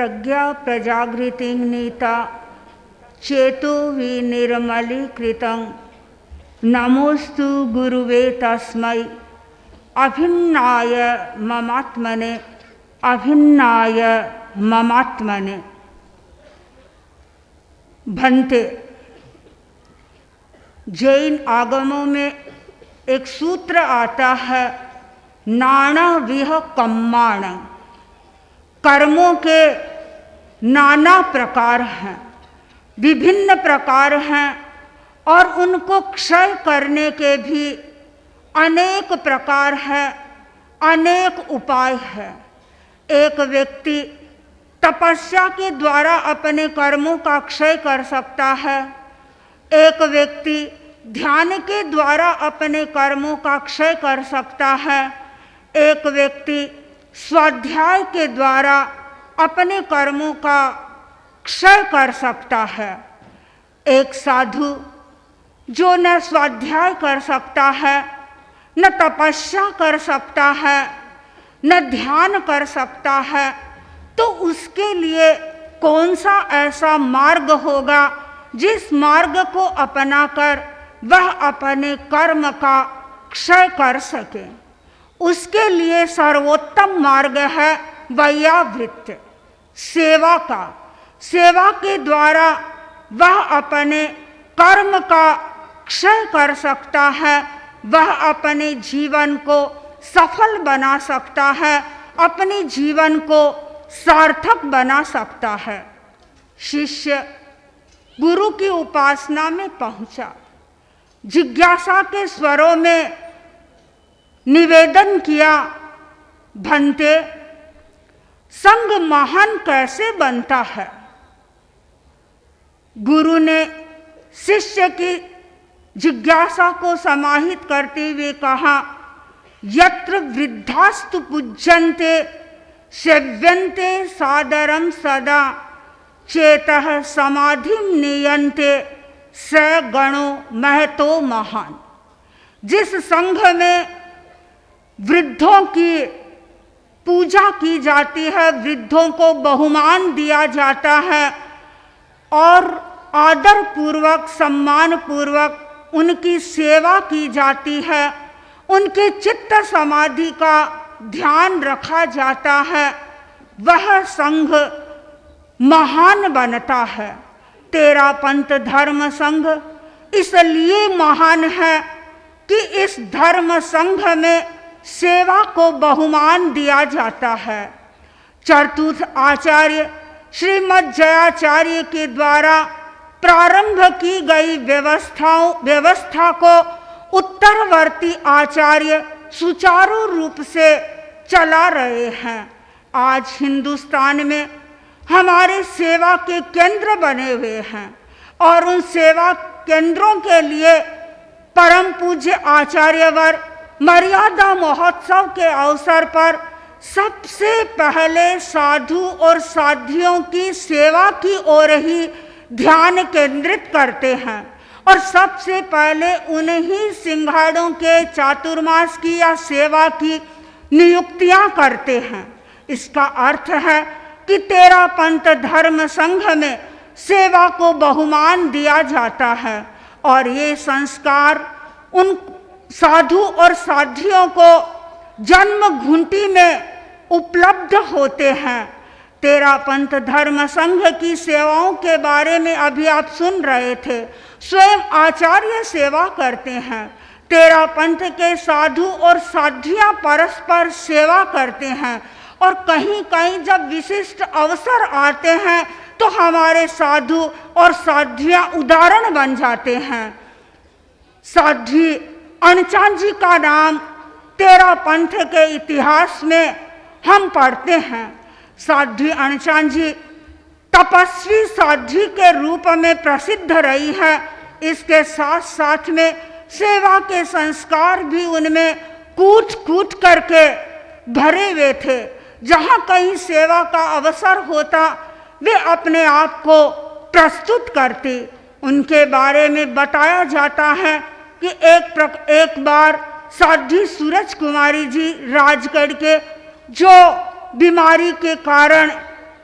प्रज्ञा प्रजागृतिं नीता चेतो विनिर्मलीकृतं नमोस्तु गुरुवे तस्मै अभिन्नाय ममात्मने। भंते। जैन आगमों में एक सूत्र आता है, नानाविह कर्माण। कर्मों के नाना प्रकार हैं, विभिन्न प्रकार हैं और उनको क्षय करने के भी अनेक प्रकार हैं, अनेक उपाय हैं। एक व्यक्ति तपस्या के द्वारा अपने कर्मों का क्षय कर सकता है, एक व्यक्ति ध्यान के द्वारा अपने कर्मों का क्षय कर सकता है, एक व्यक्ति स्वाध्याय के द्वारा अपने कर्मों का क्षय कर सकता है। एक साधु जो न स्वाध्याय कर सकता है, न तपस्या कर सकता है, न ध्यान कर सकता है, तो उसके लिए कौन सा ऐसा मार्ग होगा जिस मार्ग को अपनाकर वह अपने कर्म का क्षय कर सके। उसके लिए सर्वोत्तम मार्ग है वैयावृत्त, सेवा का। सेवा के द्वारा वह अपने कर्म का क्षय कर सकता है, वह अपने जीवन को सफल बना सकता है, अपने जीवन को सार्थक बना सकता है। शिष्य गुरु की उपासना में पहुंचा, जिज्ञासा के स्वरों में निवेदन किया, भंते संग महान कैसे बनता है। गुरु ने शिष्य की जिज्ञासा को समाहित करते हुए कहा, यत्र वृद्धास्तु पूज्यन्ते सेव्यन्ते सादरं सदा चेतः समाधिं नीयन्ते स गणो महतो महान। जिस संघ में वृद्धों की पूजा की जाती है, वृद्धों को बहुमान दिया जाता है और आदर पूर्वक सम्मान पूर्वक उनकी सेवा की जाती है, उनके चित्त समाधि का ध्यान रखा जाता है, वह संघ महान बनता है। तेरा पंथ धर्म संघ इसलिए महान है कि इस धर्म संघ में सेवा को बहुमान दिया जाता है। चतुर्थ आचार्य श्रीमद् जयाचार्य के द्वारा प्रारंभ की गई व्यवस्था को उत्तरवर्ती आचार्य सुचारू रूप से चला रहे हैं। आज हिंदुस्तान में हमारे सेवा के केंद्र बने हुए हैं और उन सेवा केंद्रों के लिए परम पूज्य आचार्यवर मर्यादा महोत्सव के अवसर पर सबसे पहले साधु और साध्वियों की सेवा की ओर ही ध्यान केंद्रित करते हैं और सबसे पहले उन्हीं सिंघाड़ों के चातुर्मास की या सेवा की नियुक्तियां करते हैं। इसका अर्थ है कि तेरा पंथ धर्म संघ में सेवा को बहुमान दिया जाता है और ये संस्कार उन साधु और साध्वियों को जन्म घुंटी में उपलब्ध होते हैं। तेरा पंथ धर्म संघ की सेवाओं के बारे में अभी आप सुन रहे थे, स्वयं आचार्य सेवा करते हैं। तेरा पंथ के साधु और साध्वियां परस्पर सेवा करते हैं और कहीं कहीं जब विशिष्ट अवसर आते हैं तो हमारे साधु और साध्वियां उदाहरण बन जाते हैं। साध्वी अनचान जी का नाम तेरा पंथ के इतिहास में हम पढ़ते हैं। साध्वी अनचान जी तपस्वी साध्वी के रूप में प्रसिद्ध रही है। इसके साथ साथ में सेवा के संस्कार भी उनमें कूट कूट करके भरे हुए थे। जहाँ कहीं सेवा का अवसर होता वे अपने आप को प्रस्तुत करती। उनके बारे में बताया जाता है कि एक बार साध्वी सूरज कुमारी जी राजगढ़ के जो बीमारी के कारण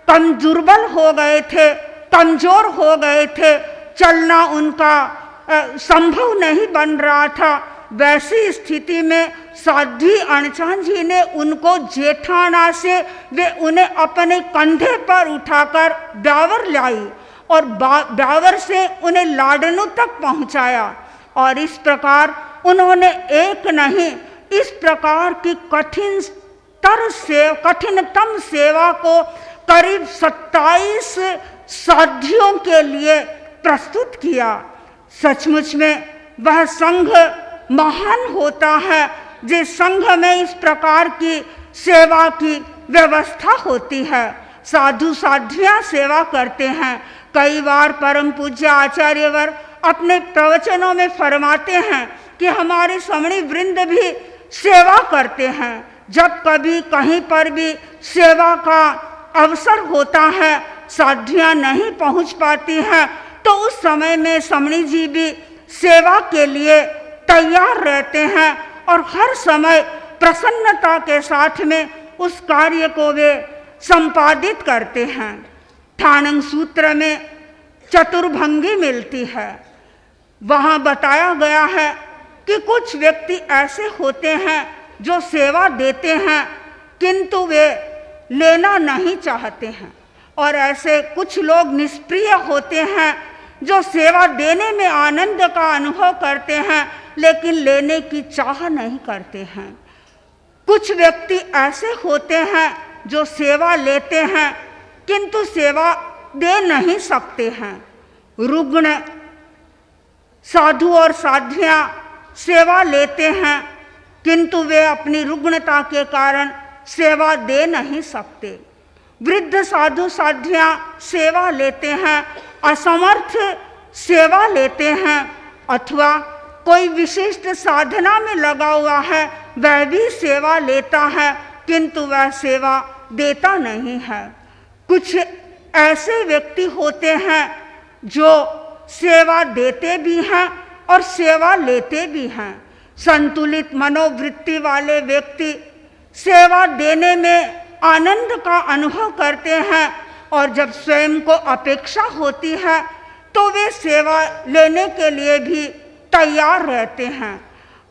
दुर्बल हो गए थे, कमजोर हो गए थे, चलना उनका संभव नहीं बन रहा था। वैसी स्थिति में साध्वी अनचान जी ने उनको जेठाना से वे उन्हें अपने कंधे पर उठाकर ब्यावर लाई और ब्यावर से उन्हें लाडनू तक पहुंचाया। और इस प्रकार उन्होंने एक नहीं, इस प्रकार की कठिनतम सेवा को करीब 27 साध्वियों के लिए प्रस्तुत किया। सचमुच में वह संघ महान होता है जिस संघ में इस प्रकार की सेवा की व्यवस्था होती है। साधु साध्वियां सेवा करते हैं। कई बार परम पूज्य आचार्यवर अपने प्रवचनों में फरमाते हैं कि हमारे समणी वृंद भी सेवा करते हैं। जब कभी कहीं पर भी सेवा का अवसर होता है, साध्वियां नहीं पहुंच पाती हैं, तो उस समय में समणी जी भी सेवा के लिए तैयार रहते हैं और हर समय प्रसन्नता के साथ में उस कार्य को वे संपादित करते हैं। ठाणंग सूत्र में चतुर्भंगी मिलती है। वहाँ बताया गया है कि कुछ व्यक्ति ऐसे होते हैं जो सेवा देते हैं किंतु वे लेना नहीं चाहते हैं, और ऐसे कुछ लोग निष्प्रिय होते हैं जो सेवा देने में आनंद का अनुभव करते हैं लेकिन लेने की चाह नहीं करते हैं। कुछ व्यक्ति ऐसे होते हैं जो सेवा लेते हैं किंतु सेवा दे नहीं सकते हैं। रुग्ण साधु और साध्वियां सेवा लेते हैं किंतु वे अपनी रुग्णता के कारण सेवा दे नहीं सकते। वृद्ध साधु साध्वियां सेवा लेते हैं, असमर्थ सेवा लेते हैं, अथवा कोई विशिष्ट साधना में लगा हुआ है वह भी सेवा लेता है किंतु वह सेवा देता नहीं है। कुछ ऐसे व्यक्ति होते हैं जो सेवा देते भी हैं और सेवा लेते भी हैं। संतुलित मनोवृत्ति वाले व्यक्ति सेवा देने में आनंद का अनुभव करते हैं और जब स्वयं को अपेक्षा होती है तो वे सेवा लेने के लिए भी तैयार रहते हैं।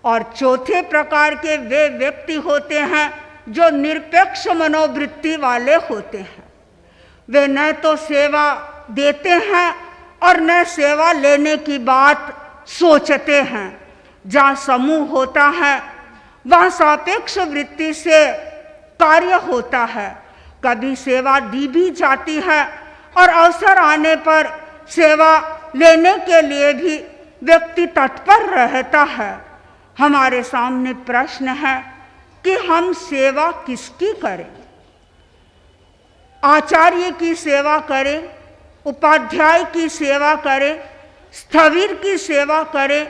और चौथे प्रकार के वे व्यक्ति होते हैं जो निरपेक्ष मनोवृत्ति वाले होते हैं। वे न तो सेवा देते हैं और न सेवा लेने की बात सोचते हैं। जहाँ समूह होता है वहाँ सापेक्ष वृत्ति से कार्य होता है। कभी सेवा दी भी जाती है और अवसर आने पर सेवा लेने के लिए भी व्यक्ति तत्पर रहता है। हमारे सामने प्रश्न है कि हम सेवा किसकी करें? आचार्य की सेवा करें, उपाध्याय की सेवा करें, स्थविर की सेवा करें,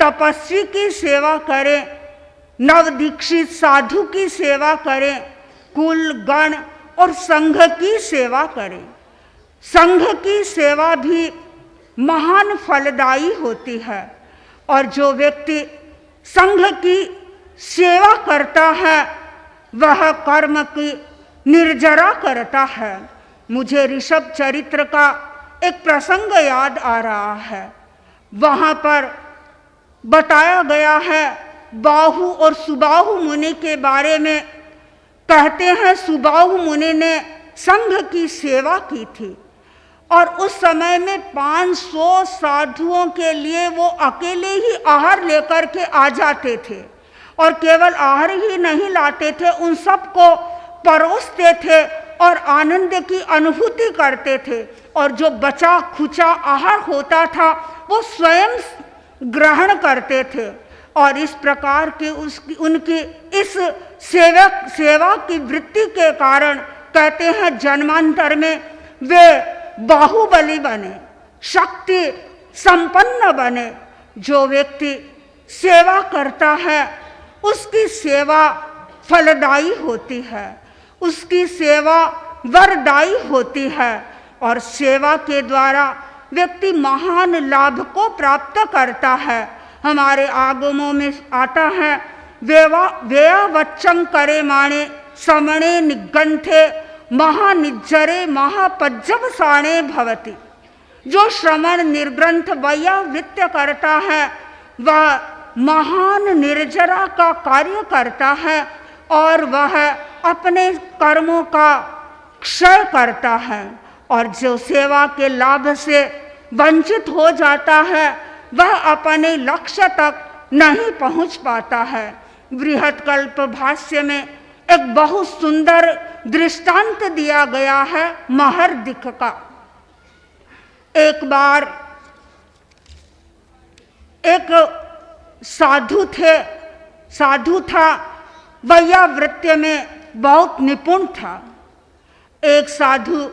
तपस्वी की सेवा करें, नवदीक्षित साधु की सेवा करें, कुल गण और संघ की सेवा करें। संघ की सेवा भी महान फलदायी होती है और जो व्यक्ति संघ की सेवा करता है वह कर्म की निर्जरा करता है। मुझे ऋषभ चरित्र का एक प्रसंग याद आ रहा है। वहाँ पर बताया गया है बाहु और सुबाहु मुनि के बारे में। कहते हैं सुबाहु मुनि ने संघ की सेवा की थी और उस समय में 500 साधुओं के लिए वो अकेले ही आहार लेकर के आ जाते थे और केवल आहार ही नहीं लाते थे, उन सबको परोसते थे और आनंद की अनुभूति करते थे और जो बचा खुचा आहार होता था वो स्वयं ग्रहण करते थे। और इस प्रकार की उनकी इस सेवा की वृत्ति के कारण कहते हैं जन्मांतर में वे बाहुबली बने, शक्ति संपन्न बने। जो व्यक्ति सेवा करता है उसकी सेवा फलदायी होती है, उसकी सेवा वरदायी होती है और सेवा के द्वारा व्यक्ति महान लाभ को प्राप्त करता है। हमारे आगमों में आता है वेया वच्चम करे माणे समणे निगंथे महानिज्जरे महापज्जवसाणे भवति। जो श्रवण निर्ग्रंथ वैयावृत्य करता है वह महान निर्जरा का कार्य करता है और वह अपने कर्मों का क्षय करता है। और जो सेवा के लाभ से वंचित हो जाता है वह अपने लक्ष्य तक नहीं पहुंच पाता है। बृहत्कल्प भाष्य में एक बहुत सुंदर दृष्टांत दिया गया है महर्दिक का। एक बार एक साधु था, वैयावृत्य में बहुत निपुण था। एक साधु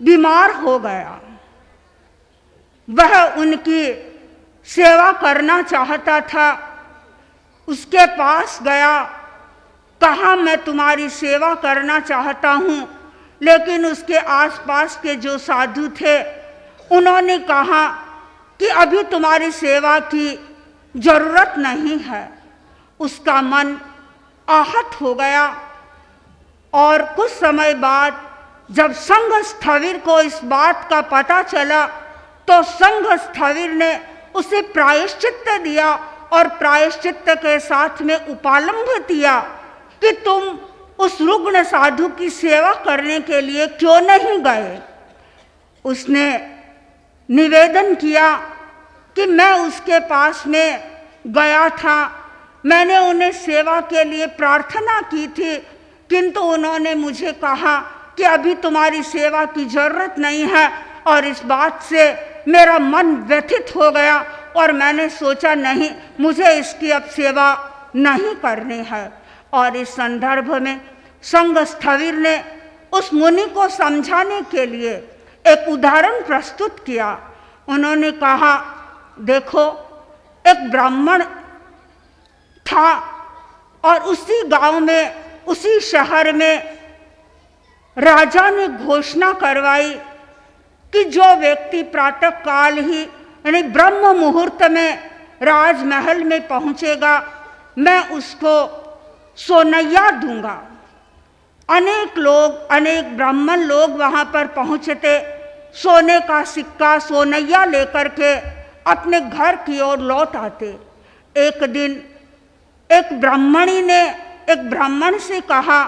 बीमार हो गया, वह उनकी सेवा करना चाहता था। उसके पास गया, कहा मैं तुम्हारी सेवा करना चाहता हूँ, लेकिन उसके आसपास के जो साधु थे उन्होंने कहा कि अभी तुम्हारी सेवा की जरूरत नहीं है। उसका मन आहत हो गया और कुछ समय बाद जब संघ स्थविर को इस बात का पता चला तो संघ स्थविर ने उसे प्रायश्चित्त दिया और प्रायश्चित्त के साथ में उपालंभ दिया कि तुम उस रुग्ण साधु की सेवा करने के लिए क्यों नहीं गए। उसने निवेदन किया कि मैं उसके पास में गया था, मैंने उन्हें सेवा के लिए प्रार्थना की थी, किंतु उन्होंने मुझे कहा कि अभी तुम्हारी सेवा की जरूरत नहीं है। और इस बात से मेरा मन व्यथित हो गया और मैंने सोचा नहीं, मुझे इसकी अब सेवा नहीं करनी है। और इस संदर्भ में संघ स्थविर ने उस मुनि को समझाने के लिए एक उदाहरण प्रस्तुत किया। उन्होंने कहा, देखो एक ब्राह्मण था और उसी गांव में, उसी शहर में राजा ने घोषणा करवाई कि जो व्यक्ति प्रातः काल ही यानी ब्रह्म मुहूर्त में राजमहल में पहुंचेगा मैं उसको सोनैया दूंगा। अनेक लोग, अनेक ब्राह्मण लोग वहां पर पहुंचते, सोने का सिक्का सोनैया लेकर के अपने घर की ओर लौट आते। एक दिन एक ब्राह्मणी ने एक ब्राह्मण से कहा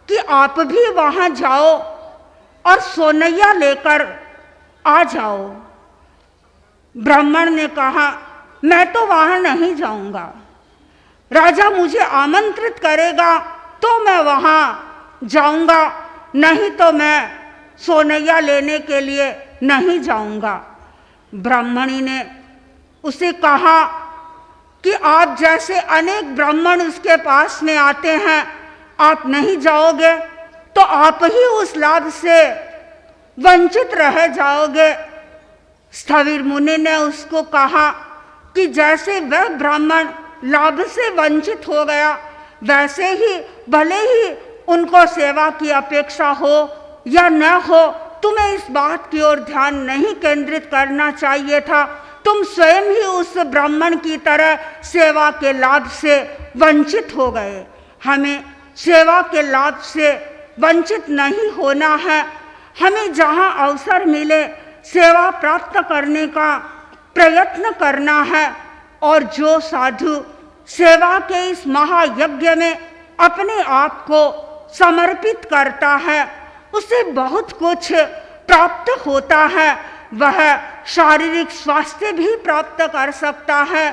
कि आप भी वहां जाओ और सोनैया लेकर आ जाओ। ब्राह्मण ने कहा, मैं तो वहां नहीं जाऊंगा, राजा मुझे आमंत्रित करेगा तो मैं वहां जाऊंगा, नहीं तो मैं सोनैया लेने के लिए नहीं जाऊंगा। ब्राह्मणी ने उसे कहा कि आप जैसे अनेक ब्राह्मण उसके पास में आते हैं, आप नहीं जाओगे तो आप ही उस लाभ से वंचित रह जाओगे। स्थविर मुनि ने उसको कहा कि जैसे वह ब्राह्मण लाभ से वंचित हो गया, वैसे ही भले ही उनको सेवा की अपेक्षा हो या न हो, तुम्हें इस बात की ओर ध्यान नहीं केंद्रित करना चाहिए था। तुम स्वयं ही उस ब्राह्मण की तरह सेवा के लाभ से वंचित हो गए। हमें सेवा के लाभ से वंचित नहीं होना है। हमें जहाँ अवसर मिले सेवा प्राप्त करने का प्रयत्न करना है। और जो साधु सेवा के इस महायज्ञ में अपने आप को समर्पित करता है उसे बहुत कुछ प्राप्त होता है। वह शारीरिक स्वास्थ्य भी प्राप्त कर सकता है,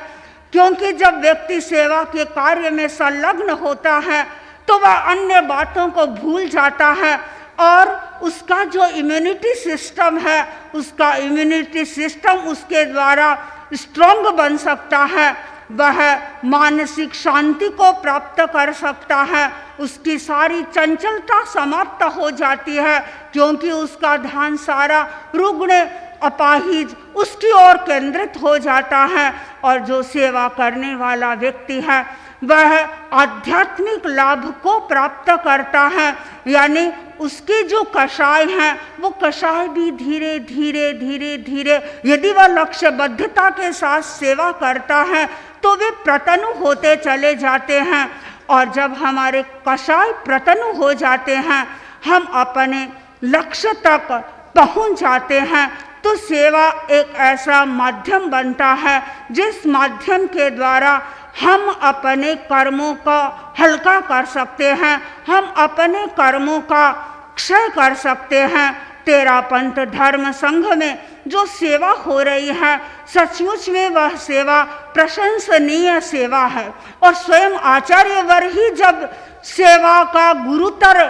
क्योंकि जब व्यक्ति सेवा के कार्य में संलग्न होता है तो वह अन्य बातों को भूल जाता है और उसका जो इम्यूनिटी सिस्टम है, उसका इम्यूनिटी सिस्टम उसके द्वारा स्ट्रॉन्ग बन सकता है। वह मानसिक शांति को प्राप्त कर सकता है, उसकी सारी चंचलता समाप्त हो जाती है, क्योंकि उसका ध्यान सारा रुग्ण अपाहिज उसकी ओर केंद्रित हो जाता है। और जो सेवा करने वाला व्यक्ति है वह आध्यात्मिक लाभ को प्राप्त करता है, यानी उसके जो कषाय हैं वो कषाय भी धीरे धीरे धीरे धीरे यदि वह लक्ष्यबद्धता के साथ सेवा करता है तो वे प्रतनु होते चले जाते हैं। और जब हमारे कषाय प्रतनु हो जाते हैं, हम अपने लक्ष्य तक पहुंच जाते हैं। तो सेवा एक ऐसा माध्यम बनता है जिस माध्यम के द्वारा हम अपने कर्मों का हल्का कर सकते हैं, हम अपने कर्मों का क्षय कर सकते हैं। तेरा पंथ धर्म संघ में जो सेवा हो रही है, सचमुच में वह सेवा प्रशंसनीय सेवा है। और स्वयं आचार्यवर ही जब सेवा का गुरुतर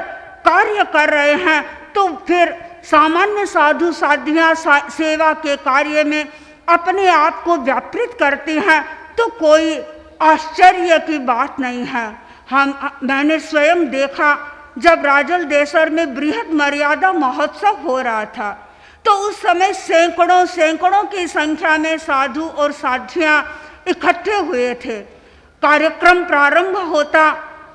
कार्य कर रहे हैं, तो फिर सामान्य साधु साध्वियाँ सेवा के कार्य में अपने आप को व्यापृत करती हैं, तो कोई आश्चर्य की बात नहीं है। मैंने स्वयं देखा, जब राजल देसर में बृहद मर्यादा महोत्सव हो रहा था, तो उस समय सैकड़ों की संख्या में साधु और साध्वियाँ इकट्ठे हुए थे। कार्यक्रम प्रारंभ होता,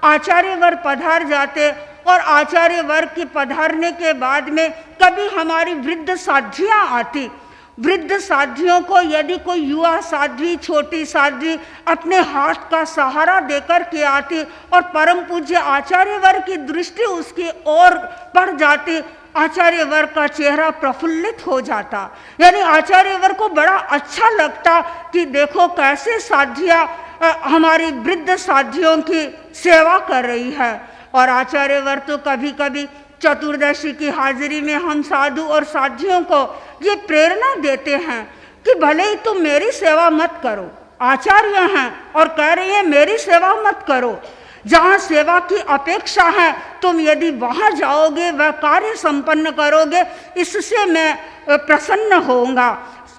आचार्यवर पधार जाते, और आचार्यवर के पधारने के बाद में कभी हमारी वृद्ध साध्वियाँ आती। वृद्ध साध्वियों को यदि कोई युवा साध्वी, छोटी साध्वी अपने हाथ का सहारा देकर के आती और परम पूज्य आचार्यवर की दृष्टि उसकी ओर पड़ जाती, आचार्यवर का चेहरा प्रफुल्लित हो जाता। यानी आचार्यवर को बड़ा अच्छा लगता कि देखो कैसे साध्वियाँ हमारी वृद्ध साध्वियों की सेवा कर रही है। और आचार्यवर तो कभी कभी चतुर्दशी की हाजिरी में हम साधु और साध्वियों को ये प्रेरणा देते हैं कि भले ही तुम मेरी सेवा मत करो, आचार्य हैं और कह रही है मेरी सेवा मत करो, जहाँ सेवा की अपेक्षा है तुम यदि वहाँ जाओगे, वह कार्य संपन्न करोगे, इससे मैं प्रसन्न होऊंगा।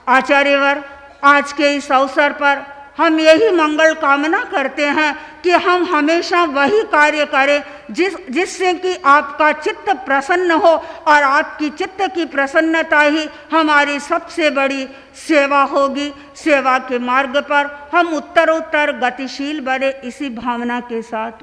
आचार्यवर, आज के इस अवसर पर हम यही मंगल कामना करते हैं कि हम हमेशा वही कार्य करें जिससे कि आपका चित्त प्रसन्न हो, और आपकी चित्त की प्रसन्नता ही हमारी सबसे बड़ी सेवा होगी। सेवा के मार्ग पर हम उत्तरोत्तर गतिशील बने, इसी भावना के साथ।